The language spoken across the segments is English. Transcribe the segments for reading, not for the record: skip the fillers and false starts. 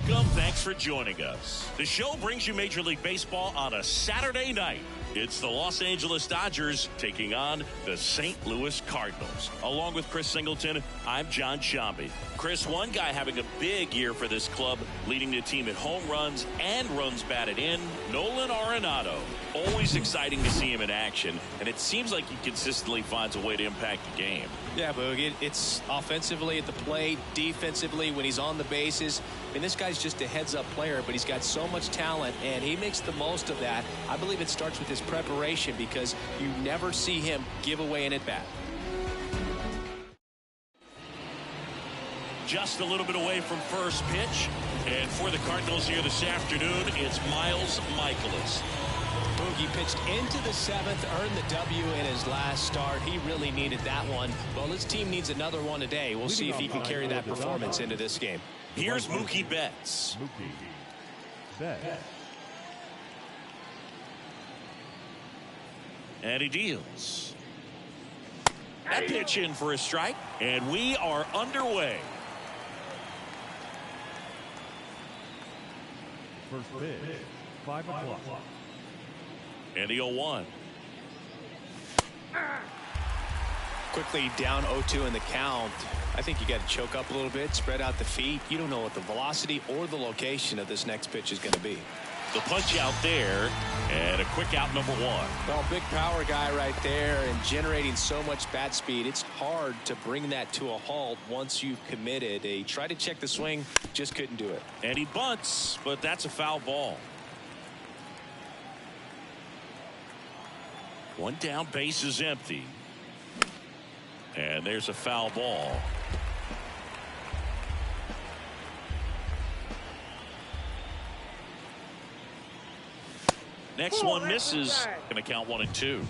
Welcome. Thanks for joining us. The show brings you Major League Baseball on a Saturday night. It's the Los Angeles Dodgers taking on the St. Louis Cardinals. Along with Chris Singleton, I'm John Shambi. Chris, one guy having a big year for this club, leading the team in home runs and runs batted in, Nolan Arenado. Always exciting to see him in action, and it seems like he consistently finds a way to impact the game. Yeah, Boog, it's offensively at the plate, defensively when he's on the bases. I mean, this guy's just a heads-up player, but he's got so much talent, and he makes the most of that. I believe it starts with his preparation because you never see him give away an at-bat. Just a little bit away from first pitch, and for the Cardinals here this afternoon, it's Mikolas. Boogie pitched into the seventh, earned the W in his last start. He really needed that one. Well, his team needs another one today. We'll see if he can carry that performance into this game. Here's Mookie Betts. And he deals. That pitch in for a strike, and we are underway. First pitch, 5 o'clock. And the 0-1. Quickly down 0-2 in the count. I think you got to choke up a little bit, spread out the feet. You don't know what the velocity or the location of this next pitch is going to be. The punch out there, and a quick out number 1. Well, big power guy right there and generating so much bat speed. It's hard to bring that to a halt once you've committed. He tried to check the swing, just couldn't do it. And he bunts, but that's a foul ball. One down, base is empty. And there's a foul ball. Next one misses. Going to count 1 and 2.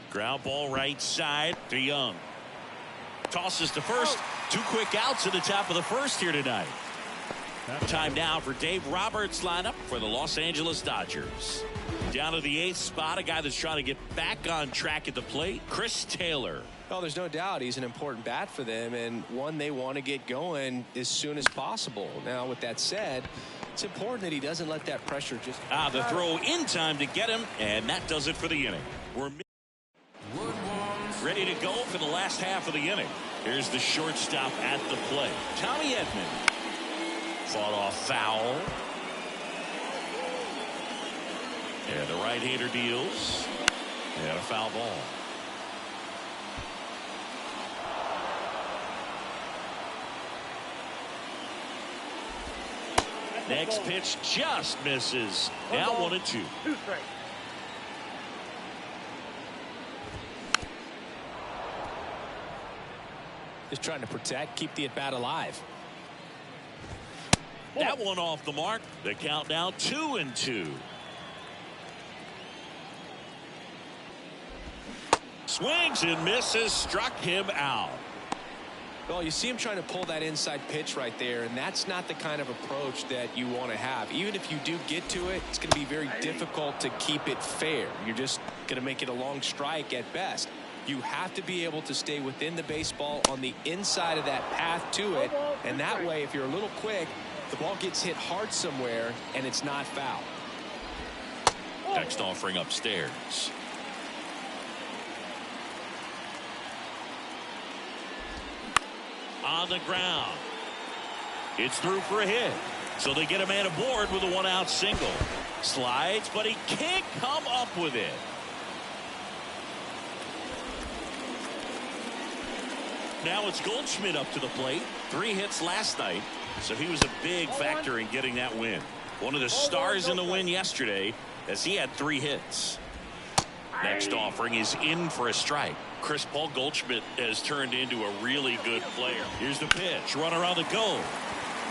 Ground ball right side to Young. Tosses to first. 2 quick outs in the top of the first here tonight. Time now for Dave Roberts' lineup for the Los Angeles Dodgers. Down to the 8th spot, a guy that's trying to get back on track at the plate, Chris Taylor. Well, there's no doubt he's an important bat for them and one they want to get going as soon as possible. Now, with that said, it's important that he doesn't let that pressure just... The throw in time to get him, and that does it for the inning. We're ready to go for the last half of the inning. Here's the shortstop at the plate, Tommy Edman. Fought off foul. And the right-hander deals. And a foul ball. Next pitch just misses. Now 1 and 2. Just trying to protect, keep the at-bat alive. That one off the mark. The count now 2 and 2. Swings and misses. Struck him out. Well, you see him trying to pull that inside pitch right there, and that's not the kind of approach that you want to have. Even if you do get to it, it's going to be very difficult to keep it fair. You're just going to make it a long strike at best. You have to be able to stay within the baseball on the inside of that path to it, and that way, if you're a little quick, the ball gets hit hard somewhere, and it's not foul. Next offering upstairs. On the ground. It's through for a hit. So they get a man aboard with a 1-out single. Slides, but he can't come up with it. Now it's Goldschmidt up to the plate. 3 hits last night, so he was a big factor in getting that win. One of the stars in the win yesterday, as he had 3 hits. Next offering is in for a strike. Chris Paul Goldschmidt has turned into a really good player. Here's the pitch. Runner on the go.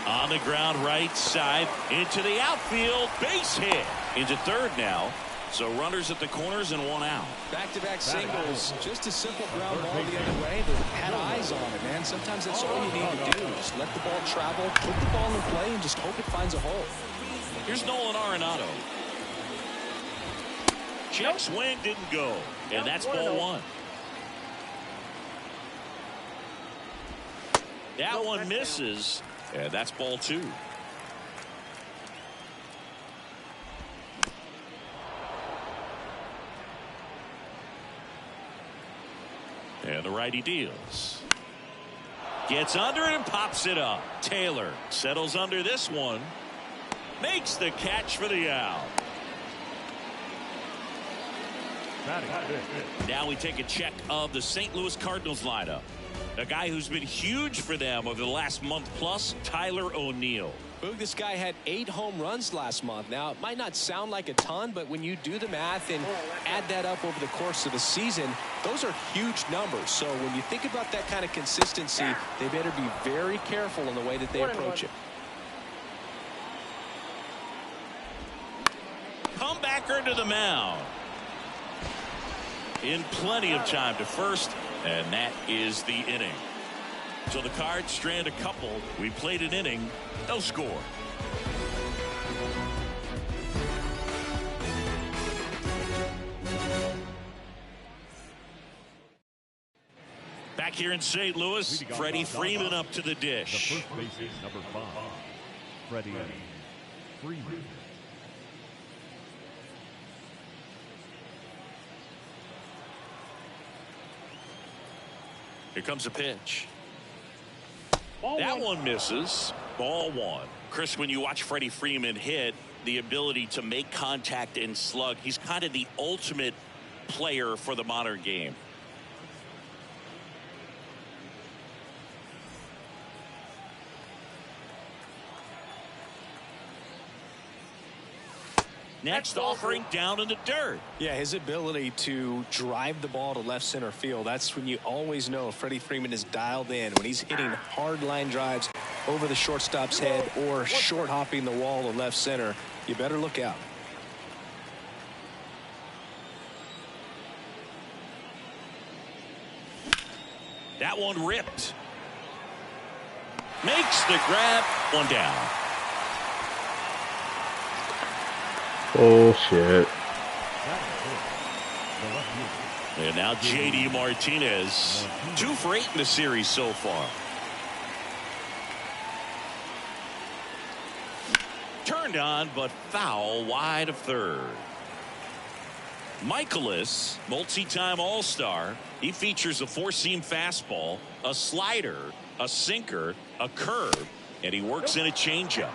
On the ground right side into the outfield. Base hit into third now. So runners at the corners and 1 out. Back-to-back singles. Just a simple ground ball the other way, but had eyes on it, man. Sometimes that's all you need to do. Just let the ball travel, put the ball in play, and just hope it finds a hole. Here's Nolan Arenado. Check swing didn't go. And that's ball 1. That one misses, and that's ball 2. And the righty deals. Gets under it and pops it up. Taylor settles under this one. Makes the catch for the out. Now we take a check of the St. Louis Cardinals lineup. A guy who's been huge for them over the last month plus, Tyler O'Neill. Boog, this guy had 8 home runs last month. Now, it might not sound like a ton, but when you do the math and add that up over the course of the season, those are huge numbers. So when you think about that kind of consistency, they better be very careful in the way that they approach it. Comebacker to the mound. In plenty of time to first, and that is the inning. So the Cards strand a couple. We played an inning, no score. Back here in St. Louis, Freddie Freeman up to the dish. The first baseman, number 5, Freddie Freeman. Here comes a pitch. That one misses. Ball 1. Chris, when you watch Freddie Freeman hit, the ability to make contact and slug, he's kind of the ultimate player for the modern game. Next offering down in the dirt. Yeah, his ability to drive the ball to left center field, that's when you always know Freddie Freeman is dialed in. When he's hitting hard line drives over the shortstop's head or short hopping the wall to left center, you better look out. That one ripped. Makes the grab. One down. Oh, shit. And now J.D. Martinez. 2 for 8 in the series so far. Turned on, but foul wide of third. Mikolas, multi-time All-Star. He features a 4-seam fastball, a slider, a sinker, a curve, and he works in a changeup.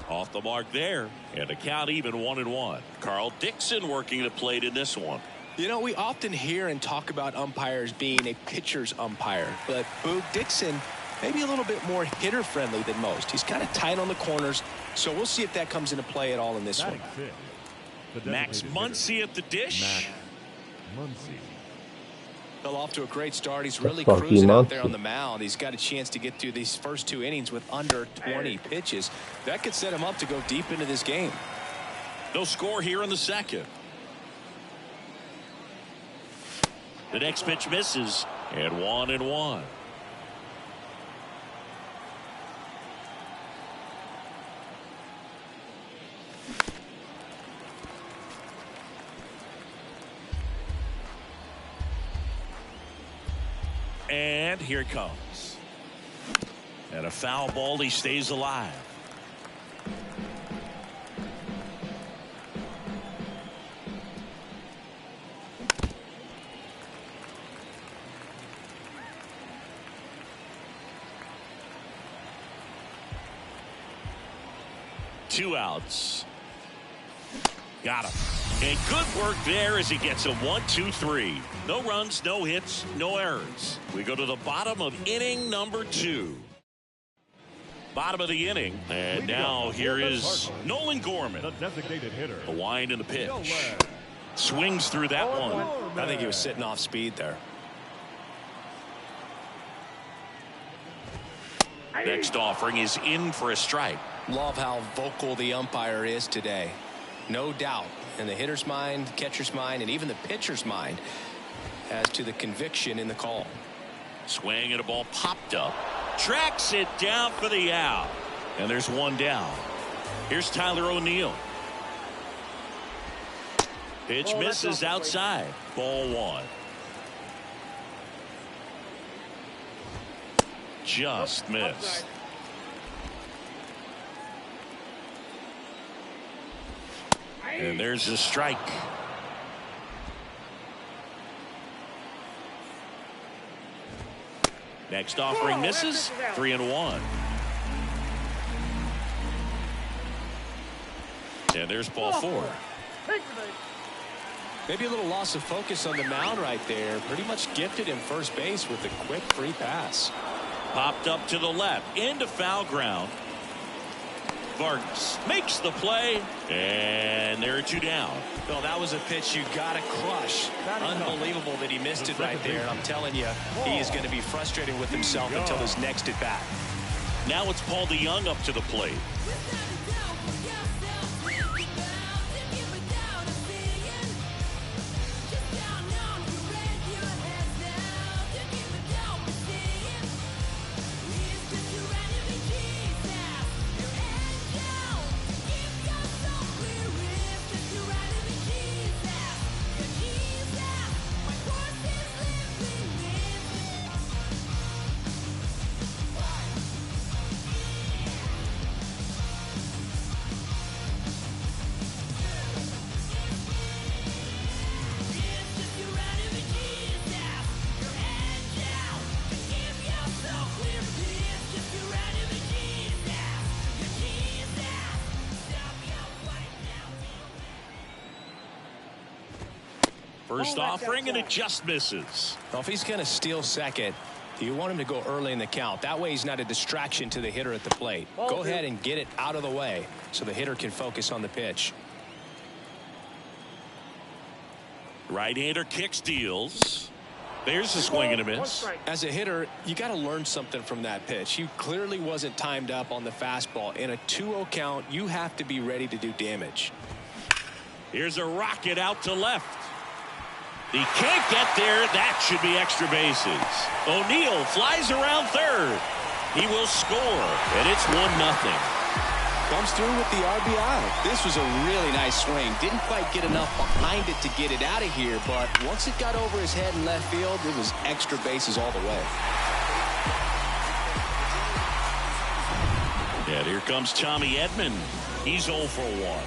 Off the mark there, and a count even 1-1. Carl Dixon working the plate in this one. You know, we often hear and talk about umpires being a pitcher's umpire, but Boog Dixon maybe a little bit more hitter friendly than most. He's kind of tight on the corners, so we'll see if that comes into play at all in this one. Max Muncy at the dish. Well, off to a great start. He's really cruising out there on the mound. He's got a chance to get through these first 2 innings with under 20 pitches. That could set him up to go deep into this game. No score here in the second. The next pitch misses, and 1-1. And here it comes. And a foul ball. He stays alive. Two outs. Got him. And good work there as he gets a 1-2-3. No runs, no hits, no errors. We go to the bottom of inning number 2. Bottom of the inning. And now here is Nolan Gorman. The designated hitter. A wind in the pitch. Swings through that one. I think he was sitting off speed there. Next offering is in for a strike. Love how vocal the umpire is today. No doubt in the hitter's mind, catcher's mind, and even the pitcher's mind as to the conviction in the call. Swing and a ball popped up. Tracks it down for the out. And there's one down. Here's Tyler O'Neill. Pitch misses outside. Ball 1. just missed. And there's a strike. Next offering misses. 3-1. And there's ball 4. Maybe a little loss of focus on the mound right there. Pretty much gifted him first base with a quick free pass. Popped up to the left into foul ground. Vargas makes the play, and there are 2 down. Well, that was a pitch you got to crush. Unbelievable that he missed it right there. And I'm telling you, he is going to be frustrated with himself until his next at bat. Now it's Paul DeYoung up to the plate. First offering, and it just misses. Well, if he's going to steal second, you want him to go early in the count. That way he's not a distraction to the hitter at the plate. Go ahead and get it out of the way so the hitter can focus on the pitch. Right-hander kicks, deals. There's a swing and a miss. As a hitter, you got to learn something from that pitch. He clearly wasn't timed up on the fastball. In a 2-0 count, you have to be ready to do damage. Here's a rocket out to left. He can't get there. That should be extra bases. O'Neill flies around third. He will score, and it's 1-0. Comes through with the RBI. This was a really nice swing. Didn't quite get enough behind it to get it out of here, but once it got over his head in left field, it was extra bases all the way. Yeah, here comes Tommy Edman. He's 0 for 1.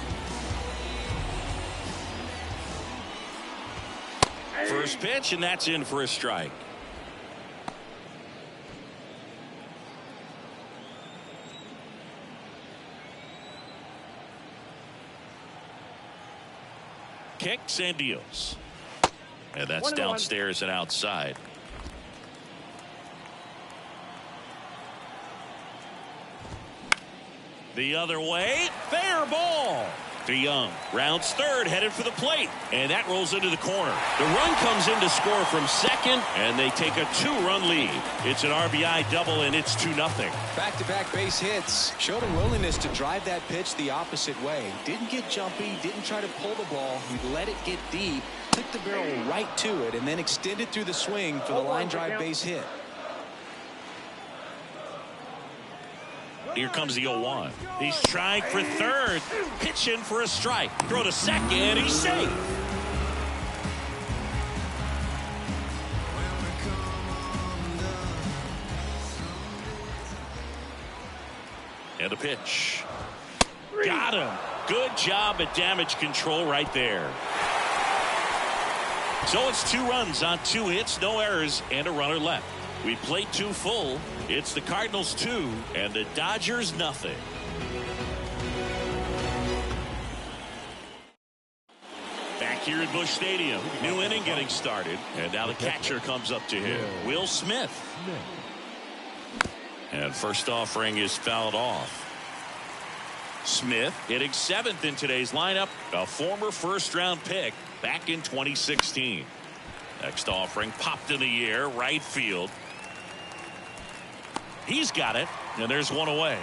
First pitch, and that's in for a strike. Kicks and deals. And that's downstairs and outside. The other way, fair ball. DeYoung rounds third, headed for the plate, and that rolls into the corner. The run comes in to score from second, and they take a 2-run lead. It's an RBI double, and it's 2-0. Back-to-back base hits. Showed a willingness to drive that pitch the opposite way. Didn't get jumpy, didn't try to pull the ball. He let it get deep, took the barrel right to it, and then extended through the swing for the line drive base hit. Here comes the 0-1. He's trying for third. Pitching for a strike. Throw to second. He's safe. And a pitch. Got him. Good job at damage control right there. So it's 2 runs on 2 hits, no errors, and a runner left. We played 2 full. It's the Cardinals 2 and the Dodgers nothing. Back here at Busch Stadium, new inning getting started, and now the catcher comes up to him, Will Smith. And first offering is fouled off. Smith hitting 7th in today's lineup, a former first-round pick back in 2016. Next offering popped in the air, right field. He's got it, and there's 1 away.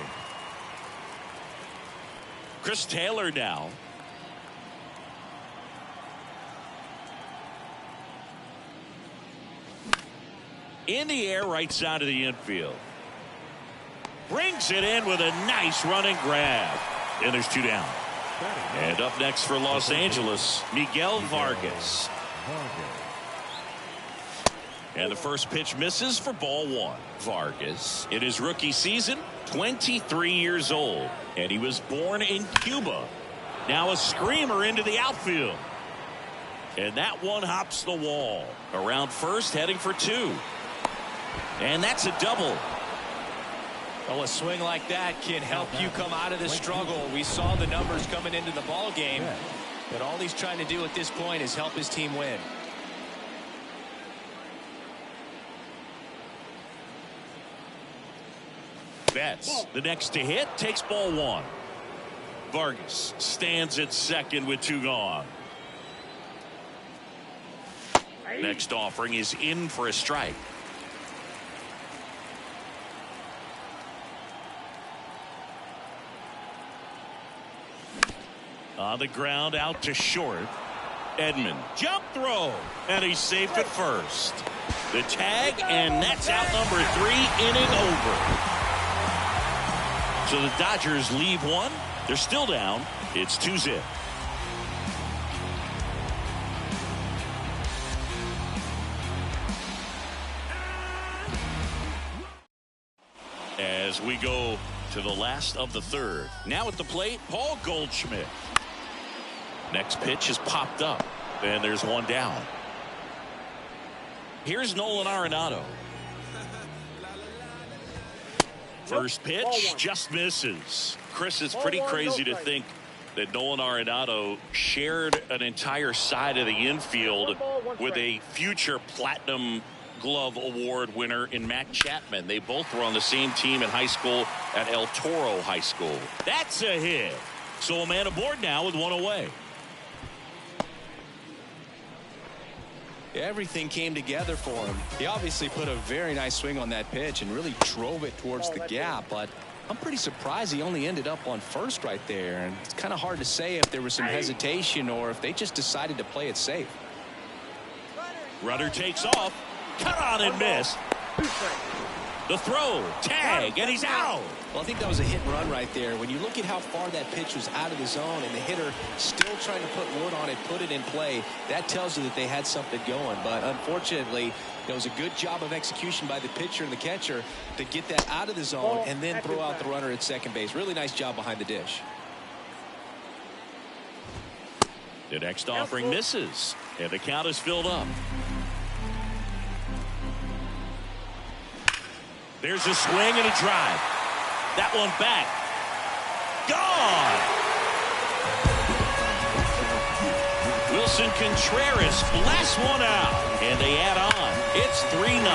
Chris Taylor now. In the air, right side of the infield. Brings it in with a nice running grab. And there's 2 down. And up next for Los Angeles, Miguel Vargas. And the first pitch misses for ball one. Vargas, in his rookie season, 23 years old. And he was born in Cuba. Now a screamer into the outfield. And that one hops the wall. Around first, heading for two. And that's a double. Well, a swing like that can help you come out of the struggle. We saw the numbers coming into the ball game. But all he's trying to do at this point is help his team win. Betts, the next to hit, takes ball one. Vargas stands at second with two gone. Next offering is in for a strike. On the ground, out to short. Edman, jump throw, and he's safe at first. The tag, and that's out number 3, inning over. So the Dodgers leave one. They're still down. It's 2-0. As we go to the last of the third. Now at the plate, Paul Goldschmidt. Next pitch is popped up, and there's one down. Here's Nolan Arenado. First pitch just misses. Chris, it's pretty crazy to think that Nolan Arenado shared an entire side of the infield with a future Platinum Glove Award winner in Matt Chapman. They both were on the same team in high school at El Toro High School. That's a hit. So a man aboard now with one away. Everything came together for him. He obviously put a very nice swing on that pitch and really drove it towards the gap, but I'm pretty surprised he only ended up on first right there. And it's kind of hard to say if there was some hesitation or if they just decided to play it safe. Runner takes off. Cut on and miss. The throw, tag, and he's out. Well, I think that was a hit and run right there. When you look at how far that pitch was out of the zone and the hitter still trying to put wood on it, put it in play, that tells you that they had something going. But unfortunately, it was a good job of execution by the pitcher and the catcher to get that out of the zone and then throw out the runner at second base. Really nice job behind the dish. The next offering misses, and the count is filled up. There's a swing and a drive. That one back. Gone. Wilson Contreras blasts one out, and they add on. It's 3-0.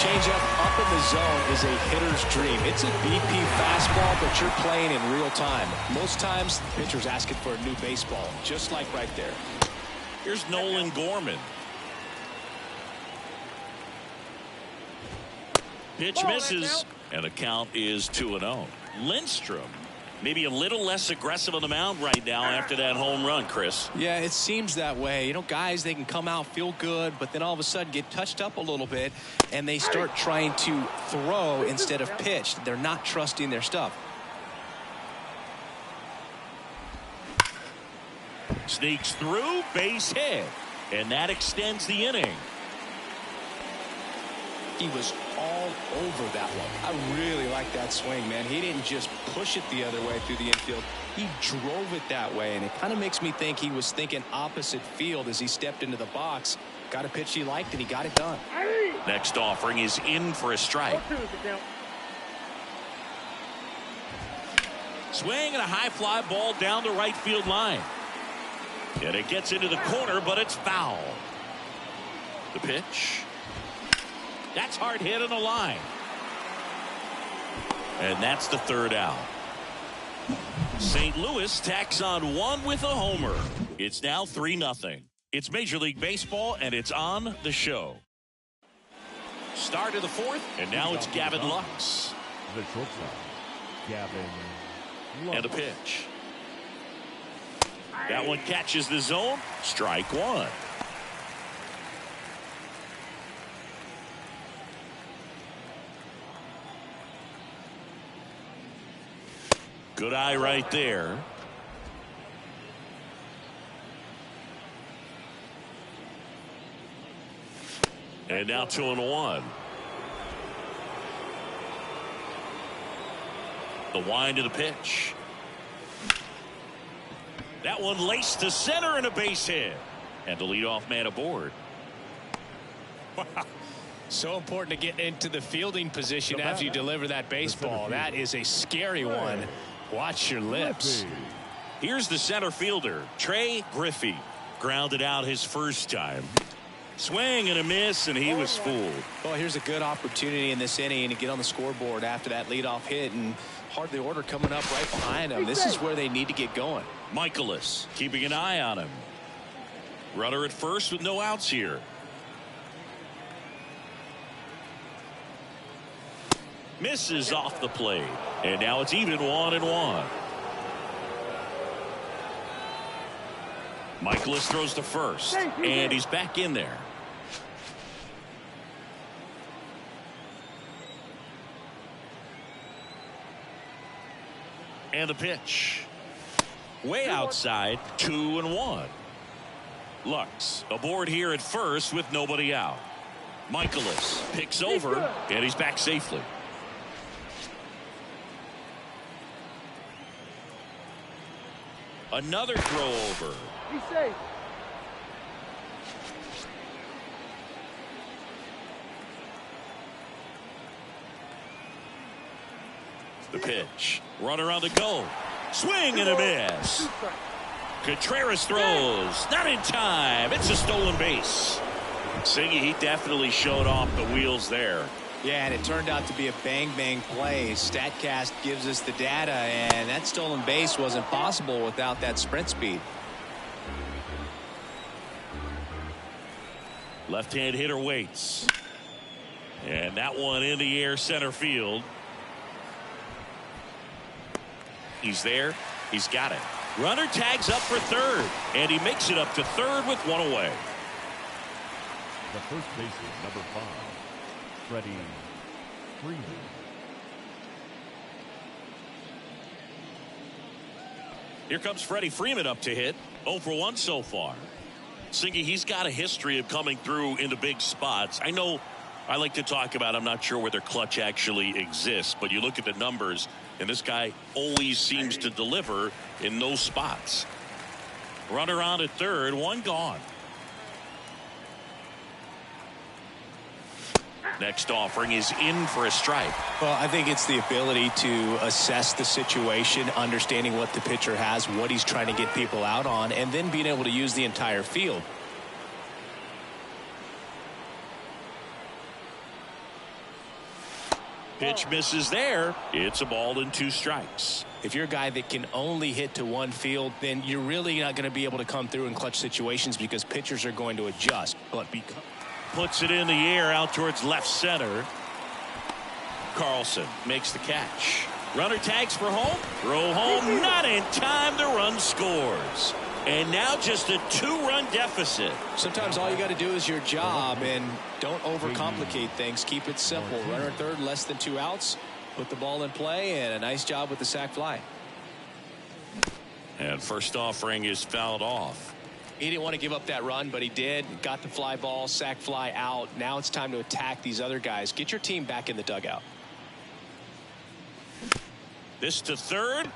Changeup up in the zone is a hitter's dream. It's a BP fastball, but you're playing in real time. Most times, the pitcher's asking for a new baseball, just like right there. Here's Nolan Gorman. Pitch misses, and the count is 2-0. Lindstrom, maybe a little less aggressive on the mound right now after that home run, Chris. Yeah, it seems that way. You know, guys, they can come out, feel good, but then all of a sudden get touched up a little bit, and they start trying to throw instead of pitch. They're not trusting their stuff. Sneaks through, base hit, and that extends the inning. He was all over that one. I really like that swing, man. He didn't just push it the other way through the infield. He drove it that way, and it kind of makes me think he was thinking opposite field as he stepped into the box. Got a pitch he liked, and he got it done. Next offering is in for a strike. Swing and a high fly ball down the right field line. And it gets into the corner, but it's foul. The pitch. That's hard hit on the line. And that's the third out. St. Louis tacks on one with a homer. It's now 3-0. It's Major League Baseball, and it's on the show. Start of the fourth, and now it's Gavin Lux. The shortstop, Gavin Lux. And a pitch. That one catches the zone. Strike one. Good eye right there. And now 2-1. The wind of the pitch. That one laced to center and a base hit. And the leadoff man aboard. Wow. So important to get into the fielding position after you deliver that baseball. That is a scary one. Watch your lips. Here's the center fielder, Trey Griffey. Grounded out his first time. Swing and a miss, and he was fooled. Well, here's a good opportunity in this inning to get on the scoreboard after that leadoff hit, and hardly order coming up right behind him. This is where they need to get going. Mikolas keeping an eye on him. Runner at first with no outs here. Misses off the plate, and now it's even 1-1. Mikolas throws to first, and he's back in there. And the pitch. Way outside, 2-1. Lux aboard here at first with nobody out. Mikolas picks over, and he's back safely. Another throw over. Be safe. The pitch. Runner on the go. Swing and a miss. Contreras throws. Not in time. It's a stolen base. Singy, he definitely showed off the wheels there. Yeah, and it turned out to be a bang-bang play. StatCast gives us the data, and that stolen base wasn't possible without that sprint speed. Left-hand hitter waits. And that one in the air center field. He's there. He's got it. Runner tags up for third, and he makes it up to third with one away. The first baseman, number 5, Freddie Freeman. Here comes Freddie Freeman up to hit. 0 for 1 so far. Singy, he's got a history of coming through into big spots. I know I like to talk about, I'm not sure whether clutch actually exists, but you look at the numbers, and this guy always seems to deliver in those spots. Runner on at third, one gone. Next offering is in for a strike. Well, I think it's the ability to assess the situation, understanding what the pitcher has, what he's trying to get people out on, and then being able to use the entire field. Pitch misses there. It's a ball and 2 strikes. If you're a guy that can only hit to one field, then you're really not going to be able to come through in clutch situations because pitchers are going to adjust. But because puts it in the air out towards left center. Carlson makes the catch. Runner tags for home. Throw home, not in time. The run scores. And now just a 2-run deficit. Sometimes all you got to do is your job and don't overcomplicate things. Keep it simple. Runner third, less than 2 outs. Put the ball in play, and a nice job with the sac fly. And first offering is fouled off. He didn't want to give up that run, but he did. Got the fly ball, sac fly out. Now it's time to attack these other guys. Get your team back in the dugout. This to third.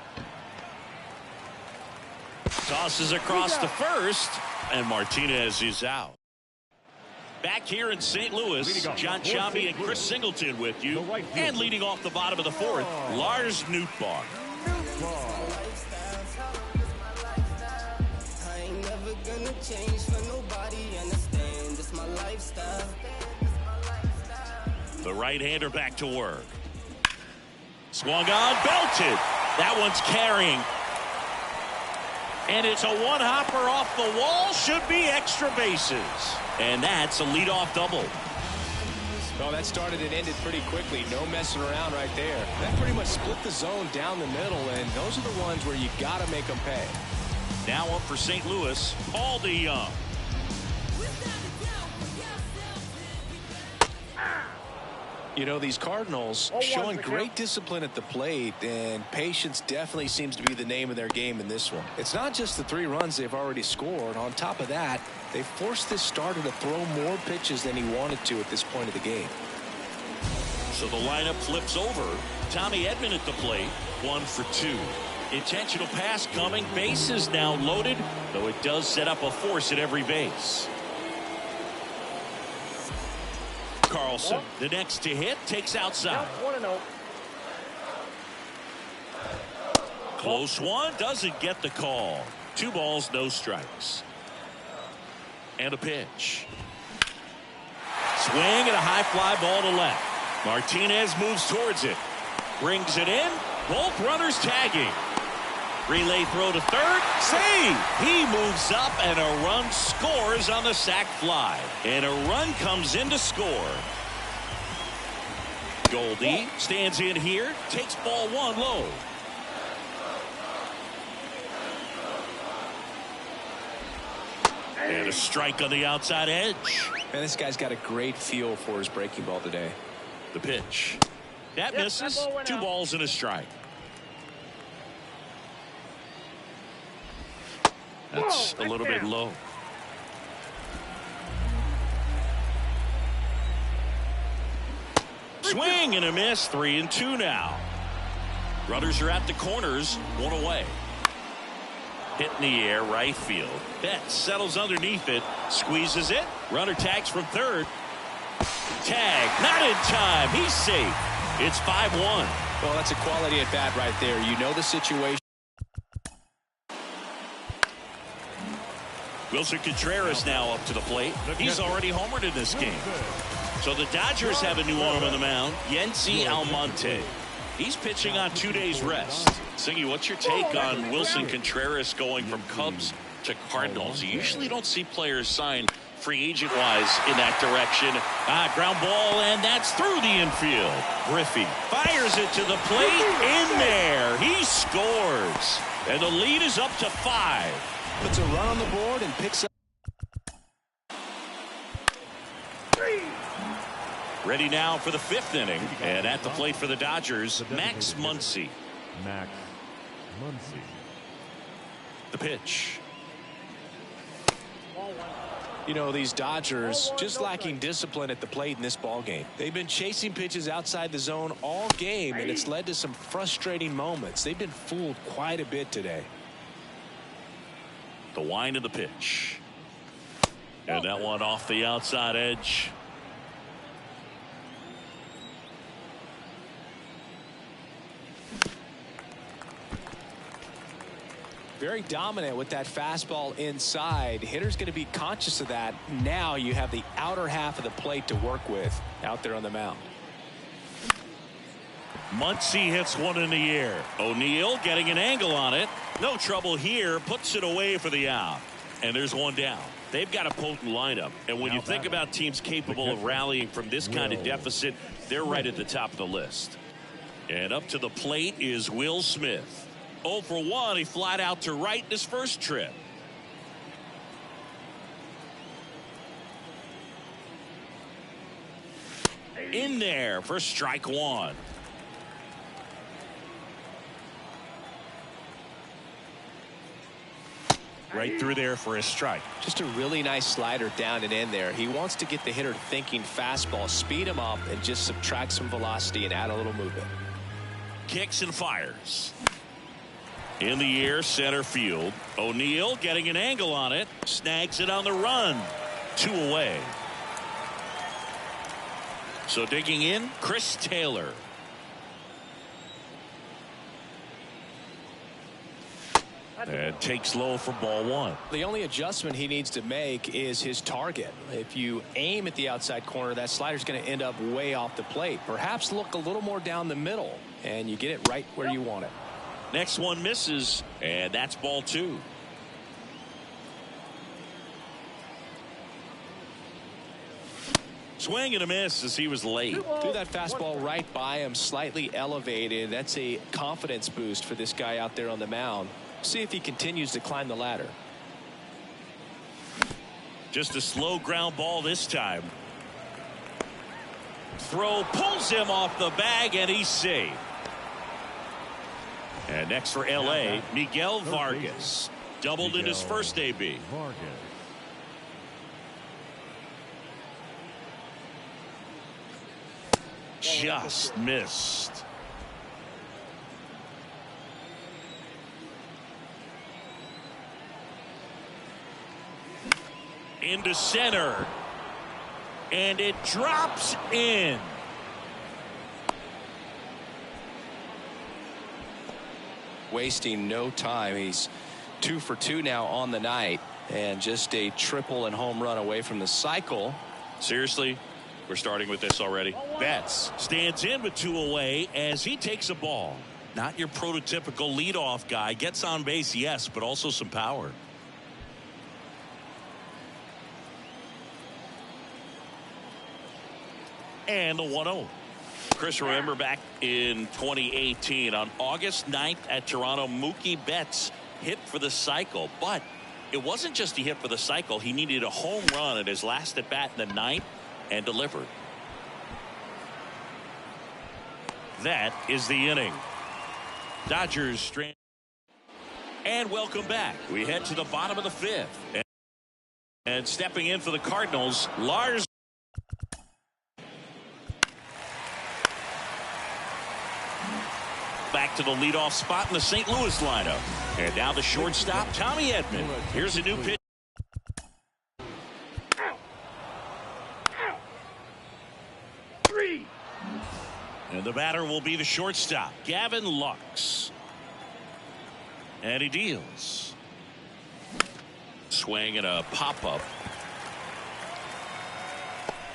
Tosses across to first, and Martinez is out. Back here in St. Louis, John Chambi and Chris Singleton with you. And leading off the bottom of the 4th, Lars Nootbaar. Change for nobody, understand this my lifestyle. The right-hander back to work. Swung on, belted. That one's carrying. And it's a one-hopper off the wall. Should be extra bases. And that's a leadoff double. Well, that started and ended pretty quickly. No messing around right there. That pretty much split the zone down the middle, and those are the ones where you got to make them pay. Now up for St. Louis, Paul DeYoung. You know, these Cardinals showing great discipline at the plate, and patience definitely seems to be the name of their game in this one. It's not just the 3 runs they've already scored. On top of that, they forced this starter to throw more pitches than he wanted to at this point of the game. So the lineup flips over. Tommy Edman at the plate, 1 for 2. Intentional pass coming. Base is now loaded, though it does set up a force at every base. Carlson, the next to hit, takes outside. 1-0. Close one, doesn't get the call. 2 balls, no strikes. And a pitch. Swing and a high fly ball to left. Martinez moves towards it. Brings it in. Both runners tagging. Relay throw to third. Save! He moves up and a run scores on the sac fly. And a run comes in to score. Goldie stands in here. Takes ball 1 low. And a strike on the outside edge. Man, this guy's got a great feel for his breaking ball today. The pitch. That misses. that ball went 2 out. balls and a strike. That's a little bit low. Swing and a miss. 3-2 now. Runners are at the corners. 1 away. Hit in the air, right field. Betts settles underneath it. Squeezes it. Runner tags from third. Tag. Not in time. He's safe. It's 5-1. Well, that's a quality at bat right there. You know the situation. Wilson Contreras now up to the plate. He's already homered in this game. So the Dodgers have a new arm on the mound, Yency Almonte. He's pitching on 2 days rest. Singy, what's your take on Wilson Contreras going from Cubs to Cardinals? You usually don't see players sign free agent wise in that direction. Ground ball, and that's through the infield. Griffey fires it to the plate. In there. He scores. And the lead is up to 5. Puts a run on the board and picks up. Ready now for the 5th inning. And at the plate for the Dodgers, Max Muncy. Max Muncy. The pitch. You know, these Dodgers just lacking discipline at the plate in this ball game. They've been chasing pitches outside the zone all game, and it's led to some frustrating moments. They've been fooled quite a bit today. The wind of the pitch. And that one off the outside edge. Very dominant with that fastball inside. Hitter's going to be conscious of that. Now you have the outer half of the plate to work with out there on the mound. Muncy hits one in the air. O'Neill getting an angle on it. No trouble here. Puts it away for the out. And there's one down. They've got a potent lineup. And when you think about teams capable of rallying from this kind of deficit, they're right at the top of the list. And up to the plate is Will Smith. 0 for 1. He flied out to right in his first trip. In there for strike 1. Right through there for a strike. Just a really nice slider down and in there. He wants to get the hitter thinking fastball, speed him up, and just subtract some velocity and add a little movement. Kicks and fires. In the air, center field. O'Neill getting an angle on it. Snags it on the run. 2 away. So digging in, Chris Taylor. And takes low for ball 1. The only adjustment he needs to make is his target. If you aim at the outside corner, that slider's going to end up way off the plate. Perhaps look a little more down the middle, and you get it right where you want it. Next one misses, and that's ball 2. Swing and a miss as he was late. Threw that fastball right by him, slightly elevated. That's a confidence boost for this guy out there on the mound. See if he continues to climb the ladder. Just a slow ground ball this time. Throw pulls him off the bag, and he's safe. And next for L.A., Miguel Vargas. Doubled in his first AB. Vargas. Just missed. Into center. And it drops in. Wasting no time. He's 2 for 2 now on the night, and just a triple and home run away from the cycle. Seriously, we're starting with this already. Betts stands in with 2 away as he takes a ball. Not your prototypical leadoff guy. Gets on base, yes, but also some power. And the 1-0. Chris, remember back in 2018 on August 9th at Toronto, Mookie Betts hit for the cycle, but it wasn't just he hit for the cycle. He needed a home run at his last at bat in the 9th and delivered. That is the inning. Dodgers strand. And welcome back. We head to the bottom of the 5th. And stepping in for the Cardinals, Lars. Back to the leadoff spot in the St. Louis lineup. And now the shortstop, Tommy Edman. Here's a new pitch. And the batter will be the shortstop, Gavin Lux. And he deals. Swing and a pop-up.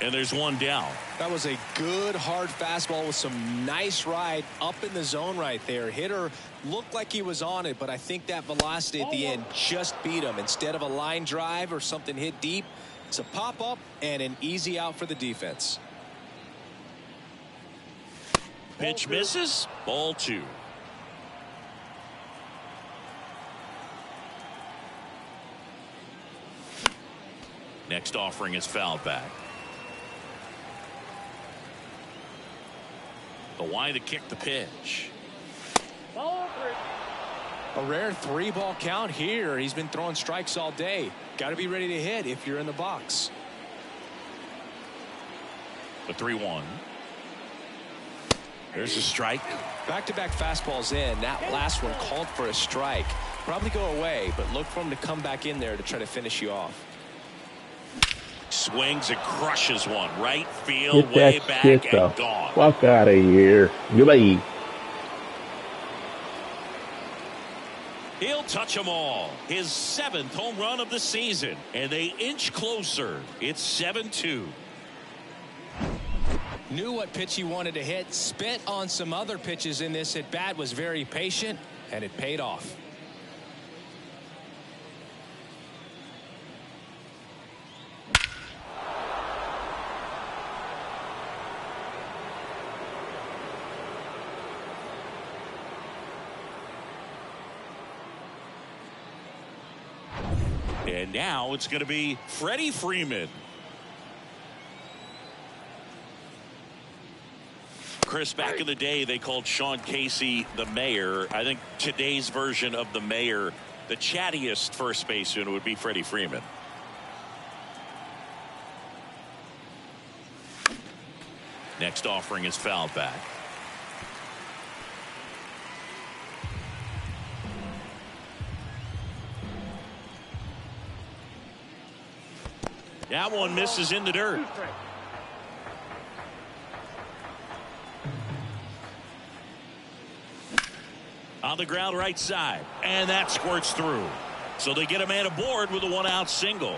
And there's one down. That was a good hard fastball with some nice ride up in the zone right there. Hitter looked like he was on it, but I think that velocity at the end just beat him. Instead of a line drive or something hit deep, it's a pop-up and an easy out for the defense. Pitch misses. Ball 2. Next offering is fouled back. The wind to kick the pitch. A rare 3-ball count here. He's been throwing strikes all day. Got to be ready to hit if you're in the box. The 3-1. There's a strike. Back-to-back fastballs in. That last one called for a strike. Probably go away, but look for him to come back in there to try to finish you off. Swings and crushes one. Right field, way back and gone. Fuck out of here. Goodbye. He'll touch them all. His 7th home run of the season. And they inch closer. It's 7-2. Knew what pitch he wanted to hit. Spent on some other pitches in this at bat. Was very patient, and it paid off. And now it's going to be Freddie Freeman. Chris, back in the day, they called Sean Casey the mayor. I think today's version of the mayor, the chattiest first baseman, would be Freddie Freeman. Next offering is fouled back. That one misses in the dirt. On the ground right side, and that squirts through. So they get a man aboard with a 1-out single.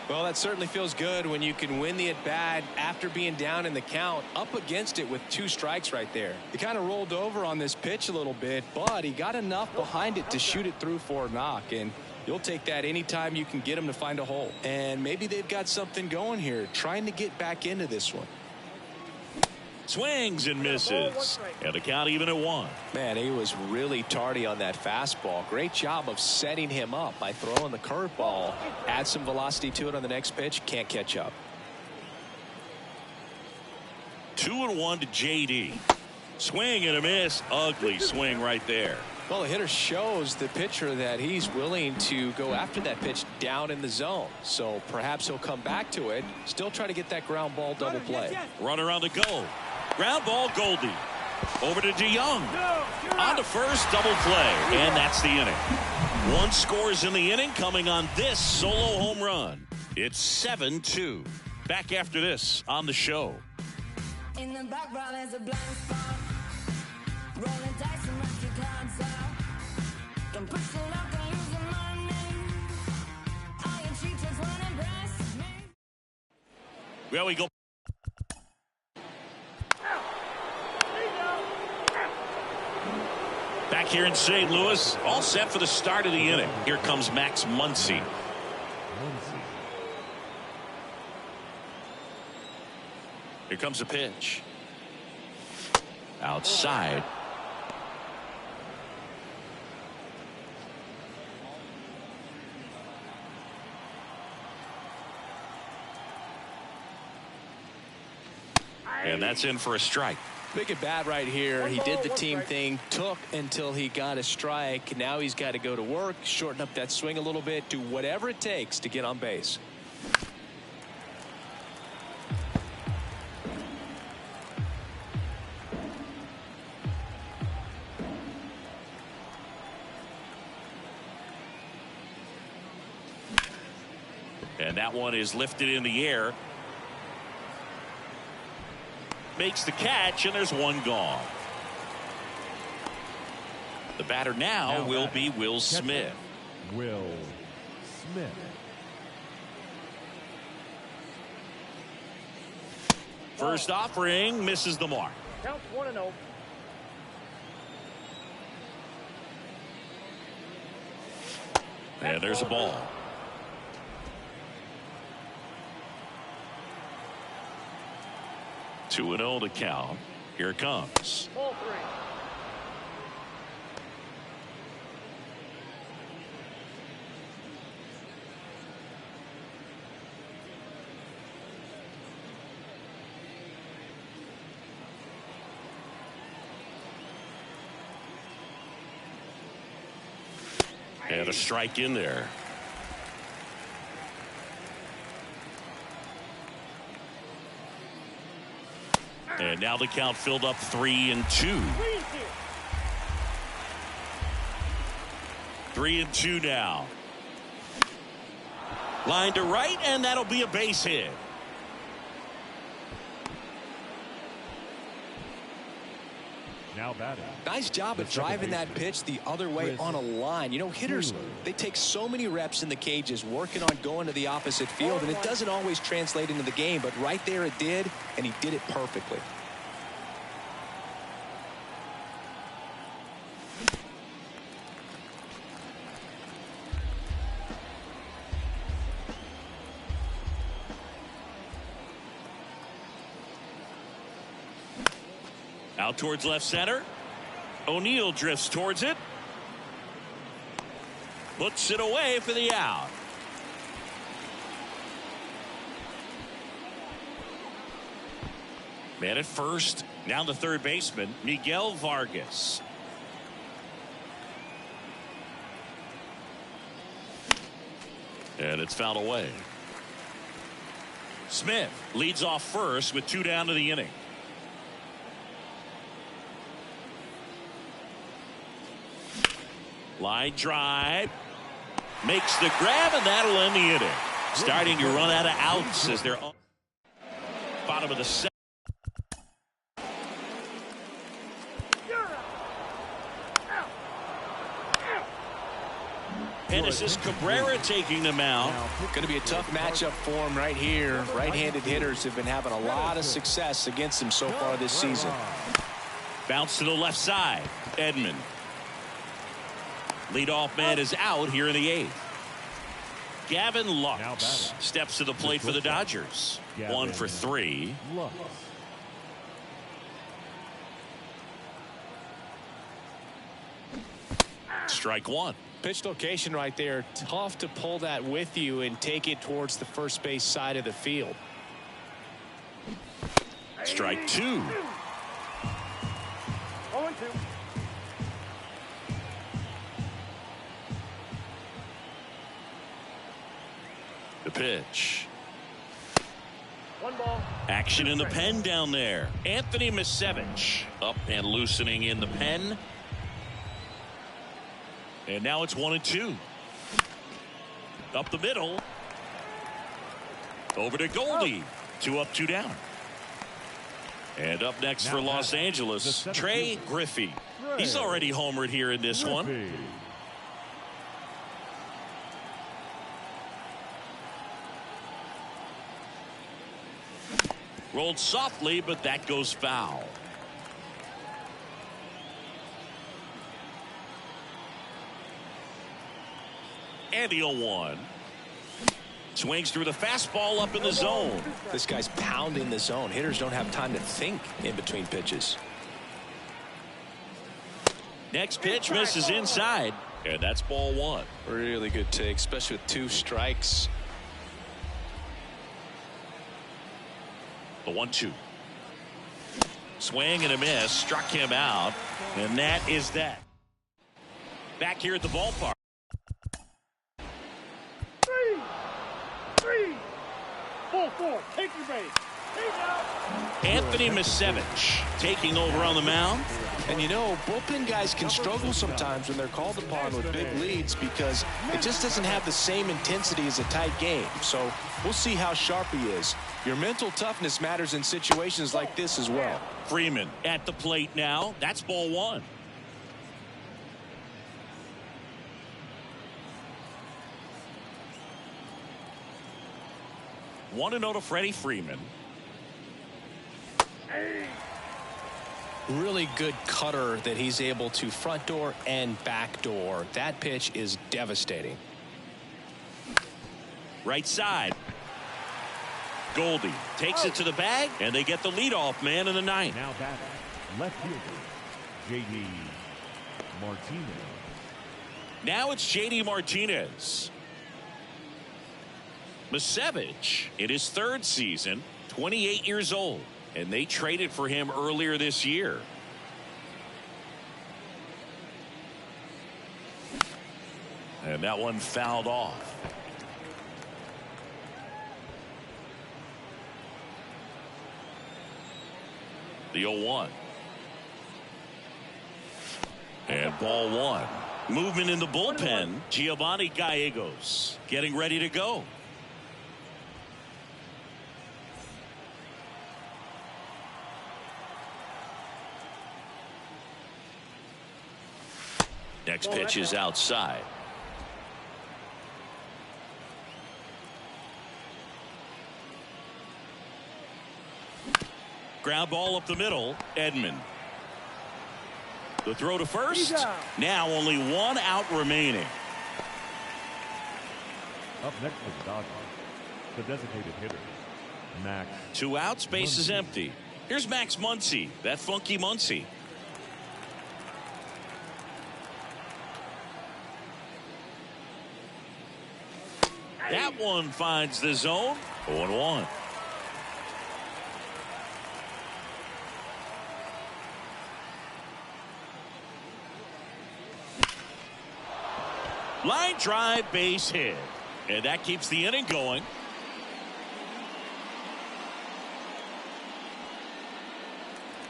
Well, that certainly feels good when you can win the at-bat after being down in the count, up against it with 2 strikes right there. He kind of rolled over on this pitch a little bit, but he got enough behind it to shoot it through for a knock, and you'll take that anytime you can get him to find a hole. And maybe they've got something going here, trying to get back into this one. Swings and misses. And the count even at 1. Man, he was really tardy on that fastball. Great job of setting him up by throwing the curveball. Add some velocity to it on the next pitch. Can't catch up. 2-1 to JD. Swing and a miss. Ugly swing right there. Well, the hitter shows the pitcher that he's willing to go after that pitch down in the zone. So perhaps he'll come back to it. Still try to get that ground ball double play. Runner on the go. Ground ball, Goldie. Over to DeYoung. On to first, double play. And that's the inning. 1 scores in the inning coming on this solo home run. It's 7-2. Back after this on the show. In the background there's a blind spot. Rolling dice and knock your cards out. Don't push the luck and lose your money. All your cheaters won't impress me. Well, we go. Back here in St. Louis, all set for the start of the inning. Here comes Max Muncy. Here comes a pitch. Outside. And that's in for a strike. Big at bat right here. He did the team thing, took until he got a strike. Now he's got to go to work, shorten up that swing a little bit, do whatever it takes to get on base. And that one is lifted in the air. Makes the catch, and there's one gone. The batter now will be Will Smith. Will Smith. First offering misses the mark. Count 1-0. And there's a ball. Two and 0 to count. Here it comes. Ball 3. And a strike in there. And now the count filled up 3-2. 3-2 now. Line to right, and that'll be a base hit. Now batting. Nice job of driving that pitch the other way on a line. You know, hitters, they take so many reps in the cages working on going to the opposite field, and it doesn't always translate into the game, but right there it did, and he did it perfectly. Out towards left center. O'Neill drifts towards it. Puts it away for the out. Man at first. Now the third baseman, Miguel Vargas. And it's fouled away. Smith leads off first with 2 down to the inning. Line drive. Makes the grab, and that'll end the inning. Starting to run out of outs as they're on bottom of the 7th. And this is Cabrera taking the mound. Going to be a tough matchup for him right here. Right-handed hitters have been having a lot of success against him so far this season. Bounce to the left side. Edman. Leadoff man is out here in the 8th. Gavin Lux steps to the plate for the Dodgers. 1 for 3. Strike 1. Pitch location right there. Tough to pull that with you and take it towards the first base side of the field. Strike two. 0-2. The pitch. 1 ball. Action in the pen down there. Anthony Mikolas up and loosening in the pen. And now it's 1-2. Up the middle. Over to Goldie. 2 up, 2 down. And up next for Los Angeles, Trey Griffey. He's already homered here in this one. Rolled softly, but that goes foul. And the 0-1. Swings through the fastball up in the zone. This guy's pounding the zone. Hitters don't have time to think in between pitches. Next pitch misses inside, and that's ball 1. Really good take, especially with 2 strikes. The 1-2. Swing and a miss, struck him out, and that is that. Back here at the ballpark. 4-4. Take your base. Anthony Mikolas taking over on the mound. And you know, bullpen guys can struggle sometimes when they're called upon with big leads because it just doesn't have the same intensity as a tight game. So we'll see how sharp he is. Your mental toughness matters in situations like this as well. Freeman at the plate now. That's ball 1. One to 0 to Freddie Freeman. Really good cutter that he's able to front door and back door. That pitch is devastating. Right side. Goldie takes it to the bag, and they get the leadoff man in the 9th. Now batting, left fielder, J.D. Martinez. Now it's J.D. Martinez. Mikolas in his 3rd season, 28 years old, and they traded for him earlier this year. And that one fouled off. The 0-1. And ball 1. Movement in the bullpen. Giovanni Gallegos getting ready to go. Next pitch is outside. Ground ball up the middle. Edman. The throw to first. Now only 1 out remaining. Up next for the Dodgers, the designated hitter, Max. 2 outs, base is empty. Here's Max Muncy, that funky Muncy. That one finds the zone. 0-1. Line drive, base hit. And that keeps the inning going.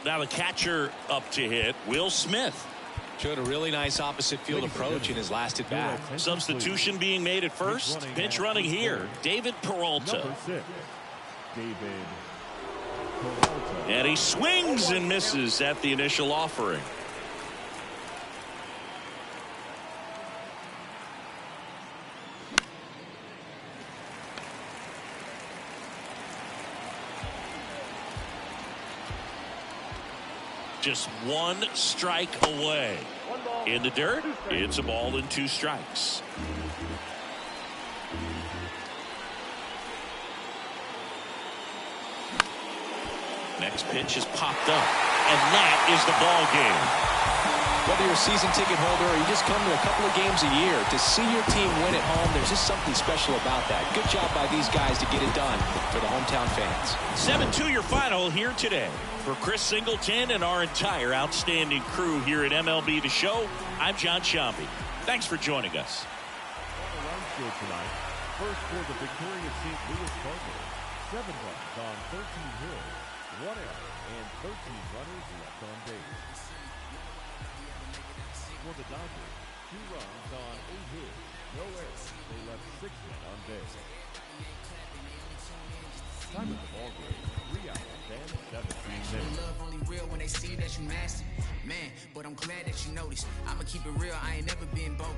Now the catcher up to hit, Will Smith. Showed a really nice opposite field approach in his last at bat. Substitution being made at first. Pinch running here, David Peralta. Number 6, David Peralta. And he swings and misses at the initial offering. Just 1 strike away. In the dirt, it's a ball and 2 strikes. Next pitch is popped up, and that is the ball game. Whether you're a season ticket holder or you just come to a couple of games a year, to see your team win at home, there's just something special about that. Good job by these guys to get it done for the hometown fans. 7-2 your final here today. For Chris Singleton and our entire outstanding crew here at MLB The Show, I'm John Sciambi. Thanks for joining us. On the run show tonight, first for the victorious St. Louis Cardinals. 7 runs on 13 hits, 1 error, and 13 runners left on base. For the Dodgers, 2 runs on 8 hits, no errors. They left 6 men on base. Time of the ball game, 3 hours and 17 minutes. Love only real when they see that you nasty. Man, but I'm glad that you noticed. I'ma keep it real, I ain't never been bogus.